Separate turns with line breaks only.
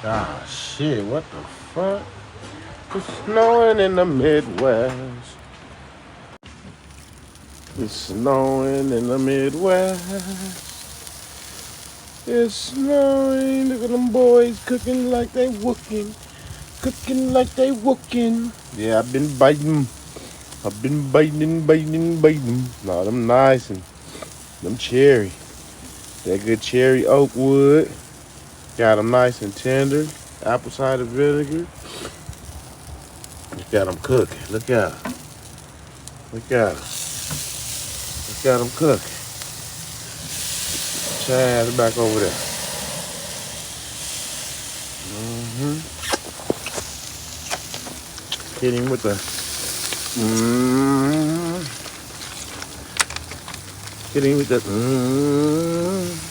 Ah, shit, what the fuck? It's snowing in the Midwest. It's snowing in the Midwest. It's snowing. Look at them boys cooking like they wooking. Cooking like they wooking. Yeah, I've been biting. I've been biting. No, them nice and them cherry. That good cherry oak wood. Got them nice and tender. Apple cider vinegar. Look at them cooking. Look at them. Look at them. Look at them cooking. Chad back over there. Mm-hmm. Hit him with the. Mm-hmm. Hit him with the. Mm-hmm.